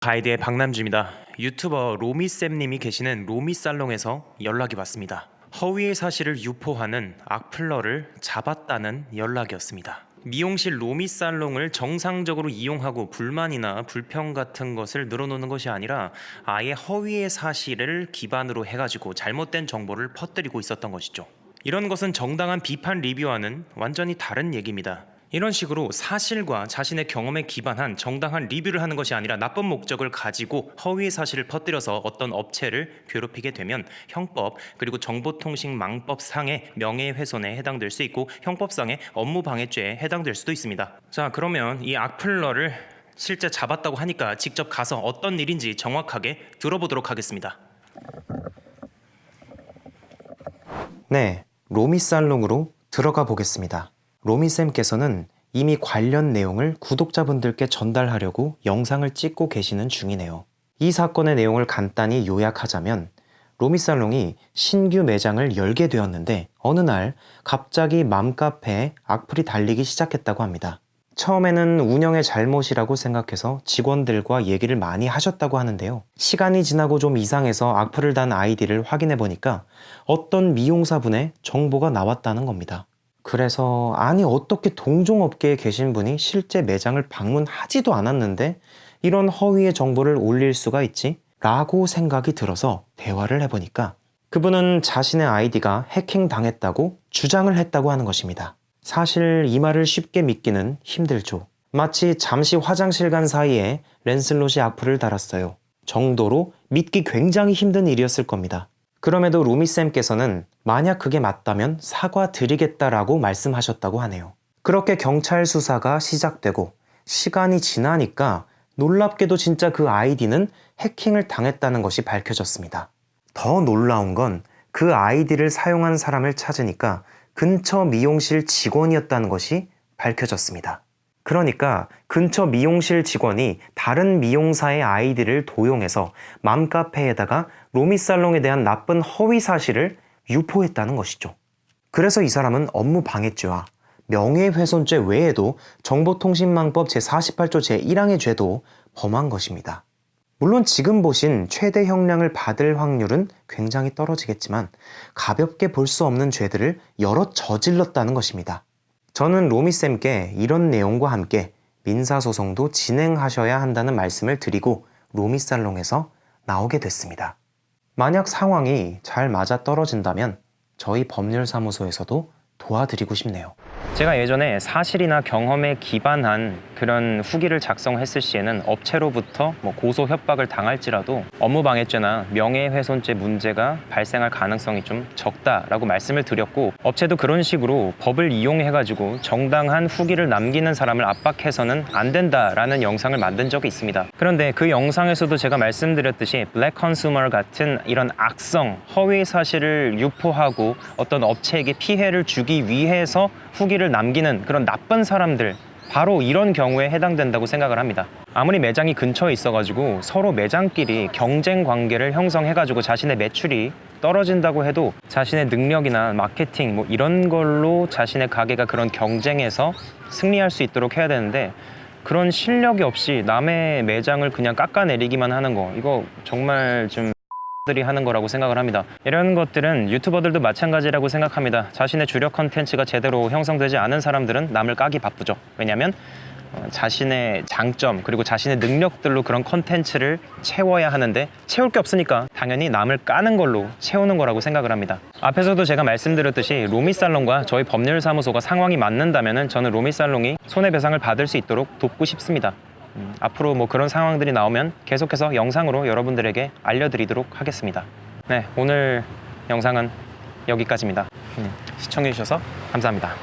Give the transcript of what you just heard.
가이드의 박남주입니다. 유튜버 로미쌤님이 계시는 로미살롱에서 연락이 왔습니다. 허위의 사실을 유포하는 악플러를 잡았다는 연락이었습니다. 미용실 로미살롱을 정상적으로 이용하고 불만이나 불평 같은 것을 늘어놓는 것이 아니라 아예 허위의 사실을 기반으로 해가지고 잘못된 정보를 퍼뜨리고 있었던 것이죠. 이런 것은 정당한 비판 리뷰와는 완전히 다른 얘기입니다. 이런 식으로 사실과 자신의 경험에 기반한 정당한 리뷰를 하는 것이 아니라 나쁜 목적을 가지고 허위의 사실을 퍼뜨려서 어떤 업체를 괴롭히게 되면 형법 그리고 정보통신망법상의 명예훼손에 해당될 수 있고 형법상의 업무방해죄에 해당될 수도 있습니다. 자, 그러면 이 악플러를 실제 잡았다고 하니까 직접 가서 어떤 일인지 정확하게 들어보도록 하겠습니다. 네, 로미살롱으로 들어가 보겠습니다. 로미쌤께서는 이미 관련 내용을 구독자분들께 전달하려고 영상을 찍고 계시는 중이네요. 이 사건의 내용을 간단히 요약하자면 로미살롱이 신규 매장을 열게 되었는데 어느 날 갑자기 맘카페에 악플이 달리기 시작했다고 합니다. 처음에는 운영의 잘못이라고 생각해서 직원들과 얘기를 많이 하셨다고 하는데요. 시간이 지나고 좀 이상해서 악플을 단 아이디를 확인해 보니까 어떤 미용사분의 정보가 나왔다는 겁니다. 그래서 아니 어떻게 동종업계에 계신 분이 실제 매장을 방문하지도 않았는데 이런 허위의 정보를 올릴 수가 있지? 라고 생각이 들어서 대화를 해보니까 그분은 자신의 아이디가 해킹당했다고 주장을 했다고 하는 것입니다. 사실 이 말을 쉽게 믿기는 힘들죠. 마치 잠시 화장실 간 사이에 랜슬롯이 악플을 달았어요 정도로 믿기 굉장히 힘든 일이었을 겁니다. 그럼에도 로미쌤께서는 만약 그게 맞다면 사과드리겠다라고 말씀하셨다고 하네요. 그렇게 경찰 수사가 시작되고 시간이 지나니까 놀랍게도 진짜 그 아이디는 해킹을 당했다는 것이 밝혀졌습니다. 더 놀라운 건 그 아이디를 사용한 사람을 찾으니까 근처 미용실 직원이었다는 것이 밝혀졌습니다. 그러니까 근처 미용실 직원이 다른 미용사의 아이디를 도용해서 맘카페에다가 로미살롱에 대한 나쁜 허위 사실을 유포했다는 것이죠. 그래서 이 사람은 업무방해죄와 명예훼손죄 외에도 정보통신망법 제48조 제1항의 죄도 범한 것입니다. 물론 지금 보신 최대 형량을 받을 확률은 굉장히 떨어지겠지만 가볍게 볼 수 없는 죄들을 여러 저질렀다는 것입니다. 저는 로미쌤께 이런 내용과 함께 민사소송도 진행하셔야 한다는 말씀을 드리고 로미살롱에서 나오게 됐습니다. 만약 상황이 잘 맞아떨어진다면 저희 법률사무소에서도 도와드리고 싶네요. 제가 예전에 사실이나 경험에 기반한 그런 후기를 작성했을 시에는 업체로부터 고소 협박을 당할지라도 업무방해죄나 명예훼손죄 문제가 발생할 가능성이 좀 적다라고 말씀을 드렸고, 업체도 그런 식으로 법을 이용해가지고 정당한 후기를 남기는 사람을 압박해서는 안 된다라는 영상을 만든 적이 있습니다. 그런데 그 영상에서도 제가 말씀드렸듯이 블랙 컨슈머 같은 이런 악성 허위 사실을 유포하고 어떤 업체에게 피해를 주기 위해서 후기를 남기는 그런 나쁜 사람들, 바로 이런 경우에 해당된다고 생각을 합니다. 아무리 매장이 근처에 있어가지고 서로 매장끼리 경쟁 관계를 형성해가지고 자신의 매출이 떨어진다고 해도 자신의 능력이나 마케팅 이런 걸로 자신의 가게가 그런 경쟁에서 승리할 수 있도록 해야 되는데, 그런 실력이 없이 남의 매장을 그냥 깎아내리기만 하는 거, 이거 정말 좀 들이 하는 거라고 생각을 합니다. 이런 것들은 유튜버들도 마찬가지라고 생각합니다. 자신의 주력 컨텐츠가 제대로 형성되지 않은 사람들은 남을 까기 바쁘죠. 왜냐하면 자신의 장점 그리고 자신의 능력들로 그런 컨텐츠를 채워야 하는데 채울 게 없으니까 당연히 남을 까는 걸로 채우는 거라고 생각을 합니다. 앞에서도 제가 말씀드렸듯이 로미살롱과 저희 법률사무소가 상황이 맞는다면 저는 로미살롱이 손해배상을 받을 수 있도록 돕고 싶습니다. 앞으로 그런 상황들이 나오면 계속해서 영상으로 여러분들에게 알려드리도록 하겠습니다. 네, 오늘 영상은 여기까지입니다. 시청해주셔서 감사합니다.